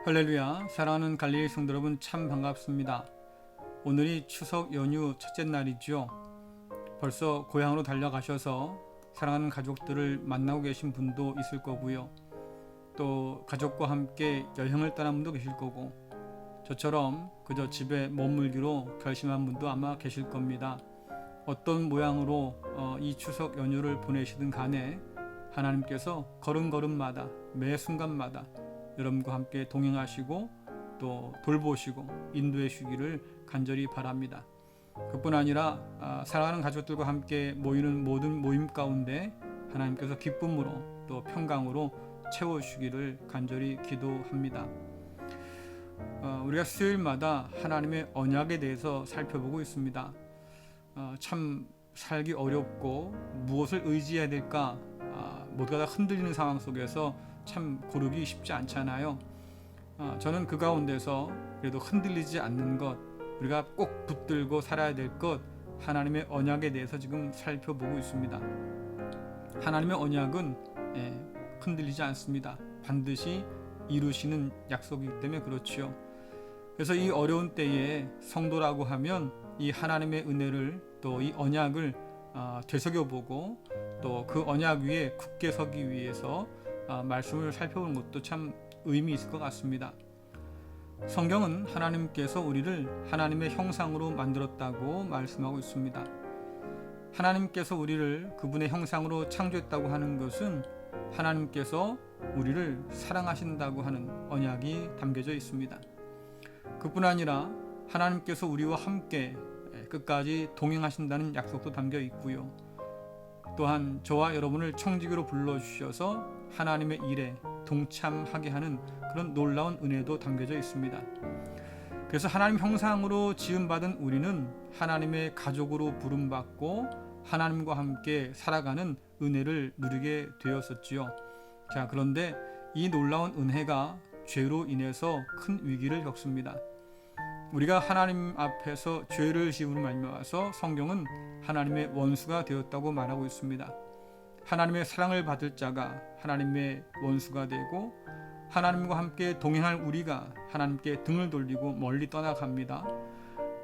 할렐루야, 사랑하는 갈릴리 성도 여러분, 참 반갑습니다. 오늘이 추석 연휴 첫째 날이죠. 벌써 고향으로 달려가셔서 사랑하는 가족들을 만나고 계신 분도 있을 거고요. 또 가족과 함께 여행을 떠난 분도 계실 거고, 저처럼 그저 집에 머물기로 결심한 분도 아마 계실 겁니다. 어떤 모양으로 이 추석 연휴를 보내시든 간에 하나님께서 걸음걸음마다, 매 순간마다 여러분과 함께 동행하시고 또 돌보시고 인도해 주기를 간절히 바랍니다. 그뿐 아니라 사랑하는 가족들과 함께 모이는 모든 모임 가운데 하나님께서 기쁨으로 또 평강으로 채워주시기를 간절히 기도합니다. 우리가 수요일마다 하나님의 언약에 대해서 살펴보고 있습니다. 참 살기 어렵고 무엇을 의지해야 될까 모두가 다 흔들리는 상황 속에서 참 고르기 쉽지 않잖아요. 저는 그 가운데서 그래도 흔들리지 않는 것, 우리가 꼭 붙들고 살아야 될 것, 하나님의 언약에 대해서 지금 살펴보고 있습니다. 하나님의 언약은 흔들리지 않습니다. 반드시 이루시는 약속이기 때문에 그렇죠. 그래서 이 어려운 때에 성도라고 하면 이 하나님의 은혜를 또 이 언약을 되새겨보고 또 그 언약 위에 굳게 서기 위해서 말씀을 살펴보는 것도 참 의미 있을 것 같습니다. 성경은 하나님께서 우리를 하나님의 형상으로 만들었다고 말씀하고 있습니다. 하나님께서 우리를 그분의 형상으로 창조했다고 하는 것은 하나님께서 우리를 사랑하신다고 하는 언약이 담겨져 있습니다. 그뿐 아니라 하나님께서 우리와 함께 끝까지 동행하신다는 약속도 담겨 있고요. 또한 저와 여러분을 청지기로 불러주셔서 하나님의 일에 동참하게 하는 그런 놀라운 은혜도 담겨져 있습니다. 그래서 하나님 형상으로 지음받은 우리는 하나님의 가족으로 부름받고 하나님과 함께 살아가는 은혜를 누리게 되었었지요. 자, 그런데 이 놀라운 은혜가 죄로 인해서 큰 위기를 겪습니다. 우리가 하나님 앞에서 죄를 지음으로 말미암아서 성경은 하나님의 원수가 되었다고 말하고 있습니다. 하나님의 사랑을 받을 자가 하나님의 원수가 되고 하나님과 함께 동행할 우리가 하나님께 등을 돌리고 멀리 떠나갑니다.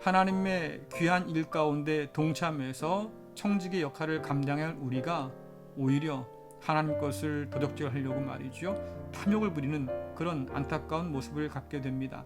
하나님의 귀한 일 가운데 동참해서 청지기 역할을 감당할 우리가 오히려 하나님 것을 도적질하려고 말이죠. 탐욕을 부리는 그런 안타까운 모습을 갖게 됩니다.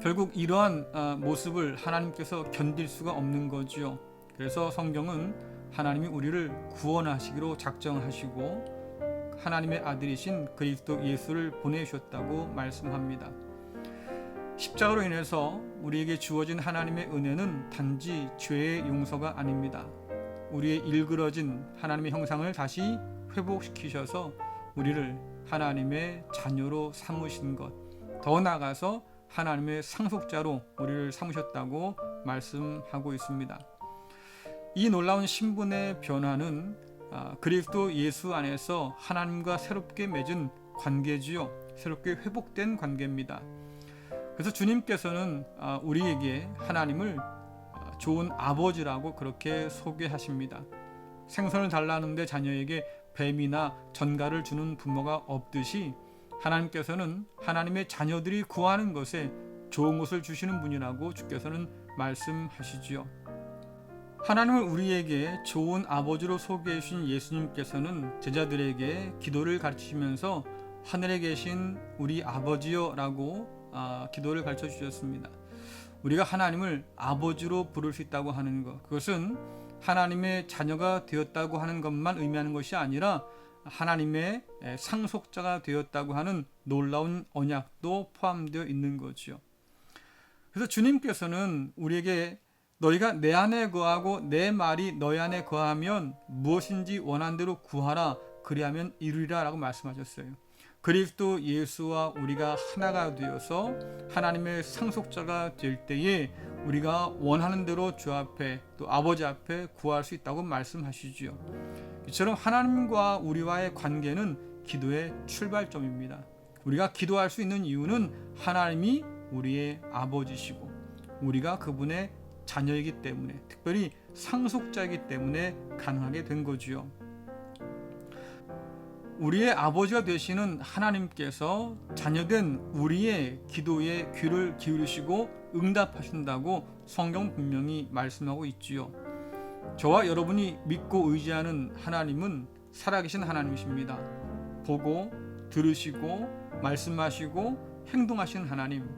결국 이러한 모습을 하나님께서 견딜 수가 없는 거지요. 그래서 성경은 하나님이 우리를 구원하시기로 작정하시고 하나님의 아들이신 그리스도 예수를 보내주셨다고 말씀합니다. 십자가로 인해서 우리에게 주어진 하나님의 은혜는 단지 죄의 용서가 아닙니다. 우리의 일그러진 하나님의 형상을 다시 회복시키셔서 우리를 하나님의 자녀로 삼으신 것, 더 나아가서 하나님의 상속자로 우리를 삼으셨다고 말씀하고 있습니다. 이 놀라운 신분의 변화는 그리스도 예수 안에서 하나님과 새롭게 맺은 관계지요. 새롭게 회복된 관계입니다. 그래서 주님께서는 우리에게 하나님을 좋은 아버지라고 그렇게 소개하십니다. 생선을 달라는데 자녀에게 뱀이나 전갈을 주는 부모가 없듯이 하나님께서는 하나님의 자녀들이 구하는 것에 좋은 것을 주시는 분이라고 주께서는 말씀하시지요. 하나님을 우리에게 좋은 아버지로 소개해 주신 예수님께서는 제자들에게 기도를 가르치시면서 하늘에 계신 우리 아버지요 라고 기도를 가르쳐 주셨습니다. 우리가 하나님을 아버지로 부를 수 있다고 하는 것, 그것은 하나님의 자녀가 되었다고 하는 것만 의미하는 것이 아니라 하나님의 상속자가 되었다고 하는 놀라운 언약도 포함되어 있는 거죠. 그래서 주님께서는 우리에게 너희가 내 안에 거하고 내 말이 너희 안에 거하면 무엇인지 원한 대로 구하라 그리하면 이루리라 라고 말씀하셨어요. 그리스도 예수와 우리가 하나가 되어서 하나님의 상속자가 될 때에 우리가 원하는 대로 주 앞에 또 아버지 앞에 구할 수 있다고 말씀하시지요. 이처럼 하나님과 우리와의 관계는 기도의 출발점입니다. 우리가 기도할 수 있는 이유는 하나님이 우리의 아버지시고 우리가 그분의 자녀이기 때문에, 특별히 상속자이기 때문에 가능하게 된 거지요. 우리의 아버지가 되시는 하나님께서 자녀된 우리의 기도에 귀를 기울이시고 응답하신다고 성경 분명히 말씀하고 있지요. 저와 여러분이 믿고 의지하는 하나님은 살아계신 하나님이십니다. 보고 들으시고 말씀하시고 행동하시는 하나님.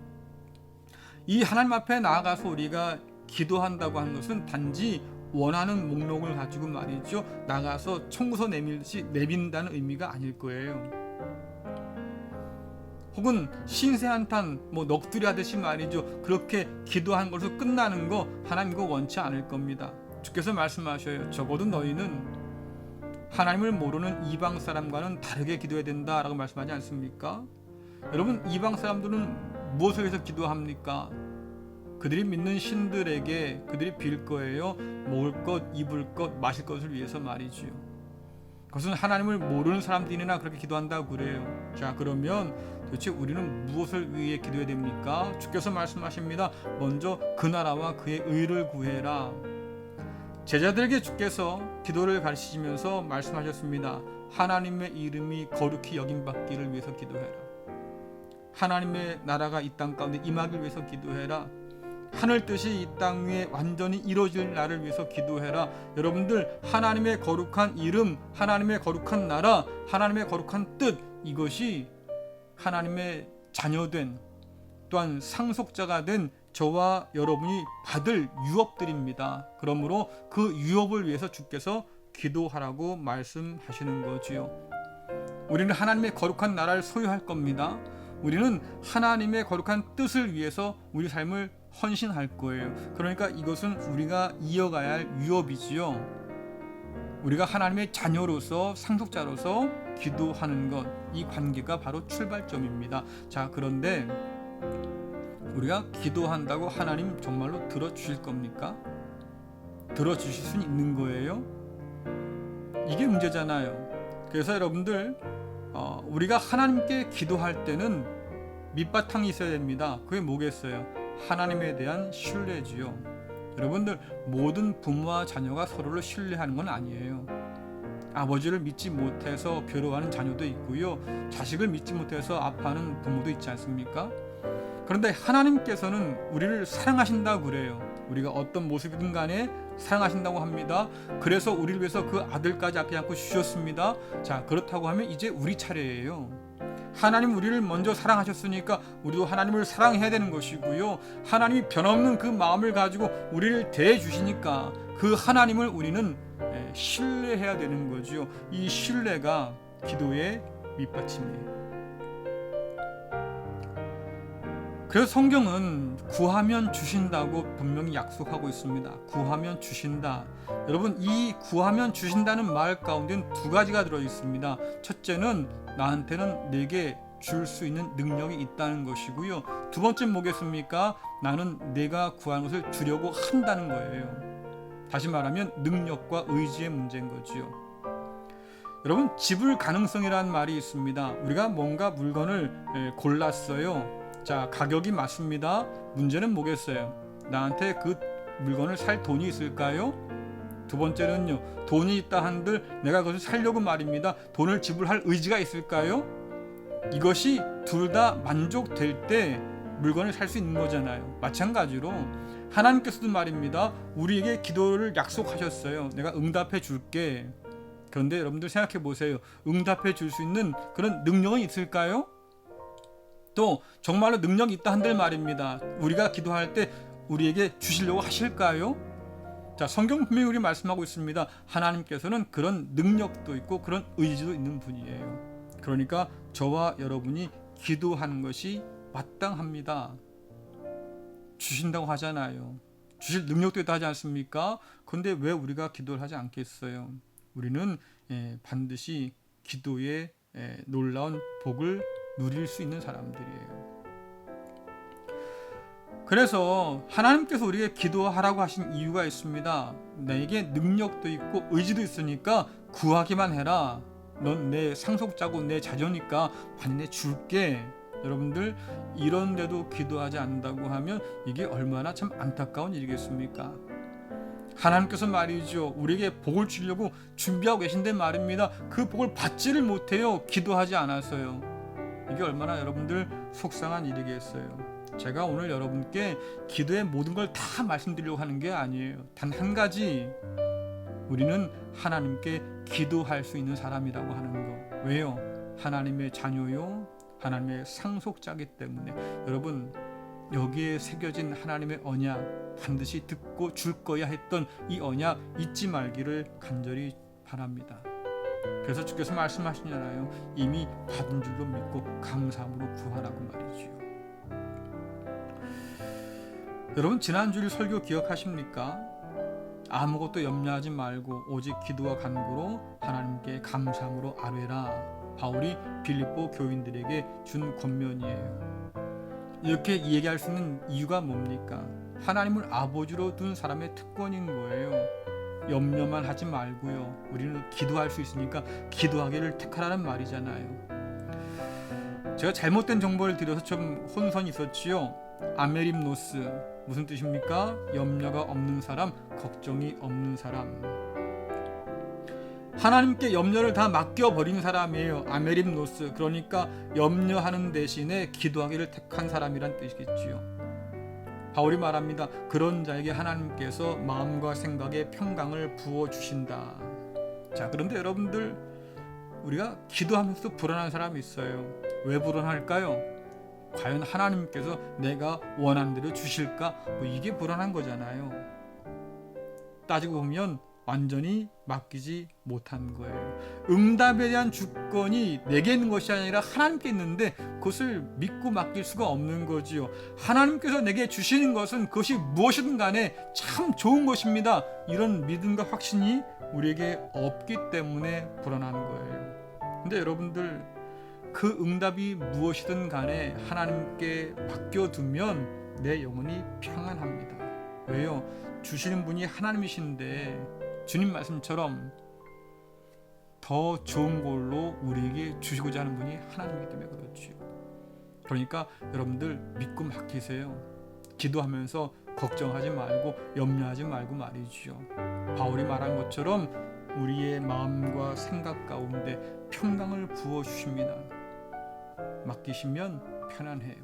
이 하나님 앞에 나아가서 우리가 기도한다고 하는 것은 단지 원하는 목록을 가지고 말이죠, 나가서 청구서 내밀듯이 내빈다는 의미가 아닐 거예요. 혹은 신세 한탄 넋두리 하듯이 말이죠, 그렇게 기도한 것으로 끝나는 거 하나님 이거 원치 않을 겁니다. 주께서 말씀하셔요. 적어도 너희는 하나님을 모르는 이방 사람과는 다르게 기도해야 된다라고 말씀하지 않습니까? 여러분, 이방 사람들은 무엇을 위해서 기도합니까? 그들이 믿는 신들에게 그들이 빌 거예요. 먹을 것, 입을 것, 마실 것을 위해서 말이지요. 그것은 하나님을 모르는 사람들이나 그렇게 기도한다고 그래요. 자, 그러면 도대체 우리는 무엇을 위해 기도해야 됩니까? 주께서 말씀하십니다. 먼저 그 나라와 그의 의를 구해라. 제자들에게 주께서 기도를 가르치시면서 말씀하셨습니다. 하나님의 이름이 거룩히 여김받기를 위해서 기도해라. 하나님의 나라가 이 땅 가운데 임하기를 위해서 기도해라. 하늘 뜻이 이 땅 위에 완전히 이루어질 날을 위해서 기도해라. 여러분들, 하나님의 거룩한 이름, 하나님의 거룩한 나라, 하나님의 거룩한 뜻, 이것이 하나님의 자녀된, 또한 상속자가 된 저와 여러분이 받을 유업들입니다. 그러므로 그 유업을 위해서 주께서 기도하라고 말씀하시는 거지요. 우리는 하나님의 거룩한 나라를 소유할 겁니다. 우리는 하나님의 거룩한 뜻을 위해서 우리 삶을 헌신할 거예요. 그러니까 이것은 우리가 이어가야 할 유업이지요. 우리가 하나님의 자녀로서, 상속자로서 기도하는 것, 이 관계가 바로 출발점입니다. 자, 그런데 우리가 기도한다고 하나님 정말로 들어주실 겁니까? 들어주실 수는 있는 거예요? 이게 문제잖아요. 그래서 여러분들, 우리가 하나님께 기도할 때는 밑바탕이 있어야 됩니다. 그게 뭐겠어요? 하나님에 대한 신뢰지요. 여러분들, 모든 부모와 자녀가 서로를 신뢰하는 건 아니에요. 아버지를 믿지 못해서 괴로워하는 자녀도 있고요, 자식을 믿지 못해서 아파하는 부모도 있지 않습니까? 그런데 하나님께서는 우리를 사랑하신다고 그래요. 우리가 어떤 모습이든 간에 사랑하신다고 합니다. 그래서 우리를 위해서 그 아들까지 아끼지 않고 주셨습니다. 자, 그렇다고 하면 이제 우리 차례예요. 하나님 우리를 먼저 사랑하셨으니까 우리도 하나님을 사랑해야 되는 것이고요, 하나님이 변함없는 그 마음을 가지고 우리를 대해 주시니까 그 하나님을 우리는 신뢰해야 되는 거죠. 이 신뢰가 기도의 밑받침이에요. 그래서 성경은 구하면 주신다고 분명히 약속하고 있습니다. 구하면 주신다. 여러분, 이 구하면 주신다는 말 가운데는 두 가지가 들어 있습니다. 첫째는 나한테는 내게 줄 수 있는 능력이 있다는 것이고요, 두 번째는 뭐겠습니까? 나는 내가 구하는 것을 주려고 한다는 거예요. 다시 말하면 능력과 의지의 문제인 거지요. 여러분, 지불 가능성이라는 말이 있습니다. 우리가 뭔가 물건을 골랐어요. 자, 가격이 맞습니다. 문제는 뭐겠어요? 나한테 그 물건을 살 돈이 있을까요? 두 번째는요, 돈이 있다 한들 내가 그것을 살려고 말입니다. 돈을 지불할 의지가 있을까요? 이것이 둘 다 만족될 때 물건을 살 수 있는 거잖아요. 마찬가지로 하나님께서도 말입니다. 우리에게 기도를 약속하셨어요. 내가 응답해 줄게. 그런데 여러분들 생각해 보세요. 응답해 줄 수 있는 그런 능력은 있을까요? 또 정말로 능력이 있다 한들 말입니다. 우리가 기도할 때 우리에게 주시려고 하실까요? 자, 성경 분명히 우리 말씀하고 있습니다. 하나님께서는 그런 능력도 있고 그런 의지도 있는 분이에요. 그러니까 저와 여러분이 기도하는 것이 마땅합니다. 주신다고 하잖아요. 주실 능력도 있다 하지 않습니까? 그런데 왜 우리가 기도를 하지 않겠어요? 우리는 반드시 기도의 놀라운 복을 누릴 수 있는 사람들이에요. 그래서 하나님께서 우리에게 기도하라고 하신 이유가 있습니다. 내게 능력도 있고 의지도 있으니까 구하기만 해라. 넌 내 상속자고 내 자녀니까 반내 줄게. 여러분들, 이런데도 기도하지 않는다고 하면 이게 얼마나 참 안타까운 일이겠습니까? 하나님께서 말이죠, 우리에게 복을 주려고 준비하고 계신데 말입니다. 그 복을 받지를 못해요. 기도하지 않아서요. 이게 얼마나 여러분들 속상한 일이겠어요. 제가 오늘 여러분께 기도의 모든 걸 다 말씀드리려고 하는 게 아니에요. 단 한 가지, 우리는 하나님께 기도할 수 있는 사람이라고 하는 거. 왜요? 하나님의 자녀요, 하나님의 상속자이기 때문에. 여러분, 여기에 새겨진 하나님의 언약 반드시 듣고 줄 거야 했던 이 언약 잊지 말기를 간절히 바랍니다. 그래서 주께서 말씀하시잖아요. 이미 받은 줄로 믿고 감사함으로 구하라고 말이지요. 여러분, 지난주일 설교 기억하십니까? 아무것도 염려하지 말고 오직 기도와 간구로 하나님께 감사함으로 아뢰라. 바울이 빌립보 교인들에게 준 권면이에요. 이렇게 얘기할 수 있는 이유가 뭡니까? 하나님을 아버지로 둔 사람의 특권인 거예요. 염려만 하지 말고요. 우리는 기도할 수 있으니까 기도하기를 택하라는 말이잖아요. 제가 잘못된 정보를 드려서 좀 혼선이 있었지요. 아메림노스, 무슨 뜻입니까? 염려가 없는 사람, 걱정이 없는 사람. 하나님께 염려를 다 맡겨버린 사람이에요. 아메림노스, 그러니까 염려하는 대신에 기도하기를 택한 사람이란 뜻이겠지요. 바울이 말합니다. 그런 자에게 하나님께서 마음과 생각에 평강을 부어주신다. 자, 그런데 여러분들, 우리가 기도하면서 불안한 사람이 있어요. 왜 불안할까요? 과연 하나님께서 내가 원하는 대로 주실까? 이게 불안한 거잖아요. 따지고 보면 완전히 맡기지 못한 거예요. 응답에 대한 주권이 내게 있는 것이 아니라 하나님께 있는데 그것을 믿고 맡길 수가 없는 거지요. 하나님께서 내게 주시는 것은 그것이 무엇이든 간에 참 좋은 것입니다. 이런 믿음과 확신이 우리에게 없기 때문에 불안한 거예요. 근데 여러분들, 그 응답이 무엇이든 간에 하나님께 맡겨두면 내 영혼이 평안합니다. 왜요? 주시는 분이 하나님이신데 주님 말씀처럼 더 좋은 걸로 우리에게 주시고자 하는 분이 하나님이기 때문에 그렇지요. 그러니까 여러분들 믿고 맡기세요. 기도하면서 걱정하지 말고 염려하지 말고 말이죠. 바울이 말한 것처럼 우리의 마음과 생각 가운데 평강을 부어주십니다. 맡기시면 편안해요.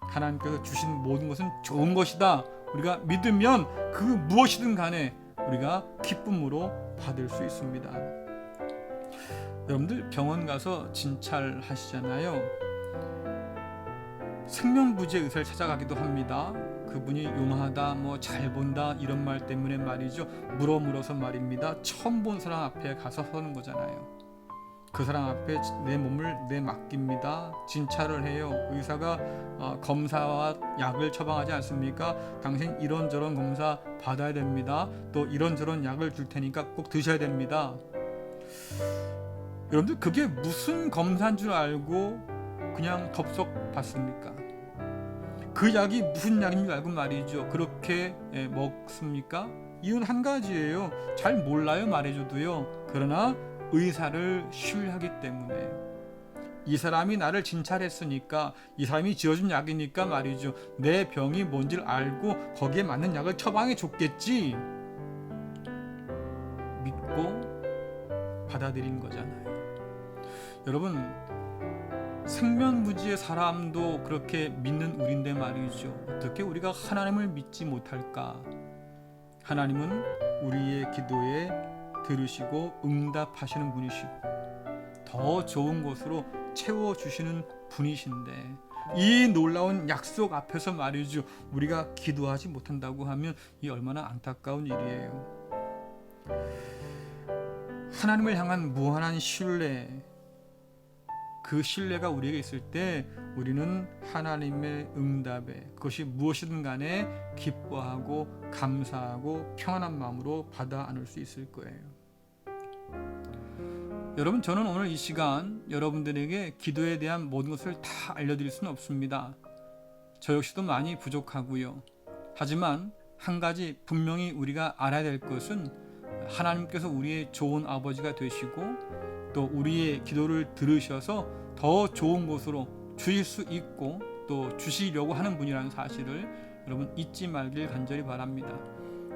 하나님께서 주신 모든 것은 좋은 것이다. 우리가 믿으면 그 무엇이든 간에 우리가 기쁨으로 받을 수 있습니다. 여러분들 병원 가서 진찰하시잖아요. 생명부지의 의사를 찾아가기도 합니다. 그분이 용하다, 잘 본다 이런 말 때문에 말이죠. 물어서 말입니다. 처음 본 사람 앞에 가서 서는 거잖아요. 그 사람 앞에 내 몸을 맡깁니다. 진찰을 해요. 의사가 검사와 약을 처방하지 않습니까? 당신 이런저런 검사 받아야 됩니다. 또 이런저런 약을 줄 테니까 꼭 드셔야 됩니다. 여러분들, 그게 무슨 검사인 줄 알고 그냥 덥석 받습니까? 그 약이 무슨 약인 줄 알고 말이죠. 그렇게 먹습니까? 이유는 한 가지예요. 잘 몰라요, 말해줘도요. 그러나 의사를 신뢰하기 때문에, 이 사람이 나를 진찰했으니까, 이 사람이 지어준 약이니까 말이죠, 내 병이 뭔지를 알고 거기에 맞는 약을 처방해 줬겠지 믿고 받아들인 거잖아요. 여러분, 생면부지의 사람도 그렇게 믿는 우리인데 말이죠, 어떻게 우리가 하나님을 믿지 못할까? 하나님은 우리의 기도에 들으시고 응답하시는 분이시고 더 좋은 것으로 채워주시는 분이신데, 이 놀라운 약속 앞에서 말이죠, 우리가 기도하지 못한다고 하면 이 얼마나 안타까운 일이에요. 하나님을 향한 무한한 신뢰, 그 신뢰가 우리에게 있을 때 우리는 하나님의 응답에, 그것이 무엇이든 간에 기뻐하고 감사하고 평안한 마음으로 받아 안을 수 있을 거예요. 여러분, 저는 오늘 이 시간 여러분들에게 기도에 대한 모든 것을 다 알려드릴 수는 없습니다. 저 역시도 많이 부족하고요. 하지만 한 가지 분명히 우리가 알아야 될 것은, 하나님께서 우리의 좋은 아버지가 되시고 또 우리의 기도를 들으셔서 더 좋은 곳으로 주실 수 있고 또 주시려고 하는 분이라는 사실을 여러분 잊지 말길 간절히 바랍니다.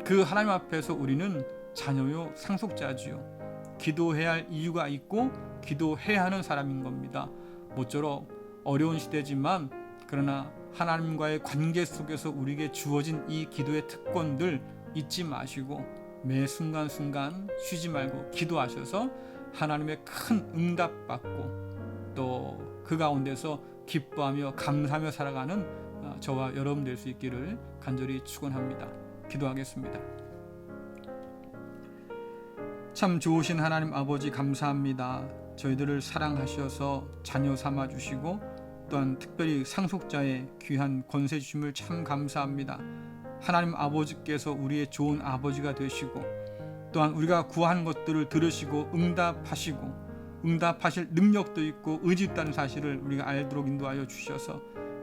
그 하나님 앞에서 우리는 자녀요 상속자지요. 기도해야 할 이유가 있고 기도해야 하는 사람인 겁니다. 모쪼록 어려운 시대지만 그러나 하나님과의 관계 속에서 우리에게 주어진 이 기도의 특권들 잊지 마시고 매 순간순간 쉬지 말고 기도하셔서 하나님의 큰 응답 받고 또 그 가운데서 기뻐하며 감사하며 살아가는 저와 여러분 될 수 있기를 간절히 축원합니다. 기도하겠습니다. 참 좋으신 하나님 아버지 감사합니다. 저희들을 사랑하셔서 자녀 삼아 주시고 또한 특별히 상속자의 귀한 권세 주심을 참 감사합니다. 하나님 아버지께서 우리의 좋은 아버지가 되시고 또한 우리가 구하는 것들을 들으시고 응답하실 능력도 있고 의지 있다는 사실을 우리가 알도록 인도하여 주셔서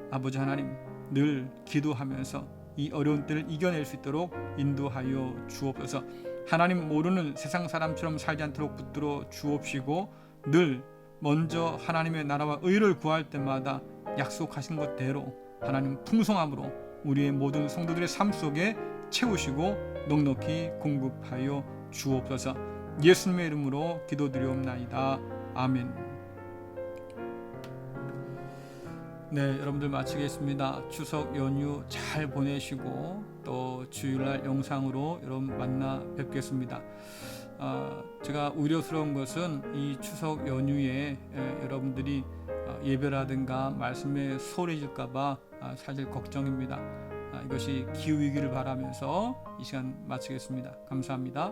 아버지 하나님 늘 기도하면서 이 어려운 때를 이겨낼 수 있도록 인도하여 주옵소서. 하나님 모르는 세상 사람처럼 살지 않도록 붙들어 주옵시고 늘 먼저 하나님의 나라와 의를 구할 때마다 약속하신 것대로 하나님 풍성함으로 우리의 모든 성도들의 삶 속에 채우시고 넉넉히 공급하여 주옵소서. 예수님의 이름으로 기도드리옵나이다. 아멘. 네, 여러분들 마치겠습니다. 추석 연휴 잘 보내시고 또 주일날 영상으로 여러분 만나 뵙겠습니다. 제가 우려스러운 것은 이 추석 연휴에 여러분들이 예배라든가 말씀에 소홀해질까봐 사실 걱정입니다. 이것이 기후이기를 바라면서 이 시간 마치겠습니다. 감사합니다.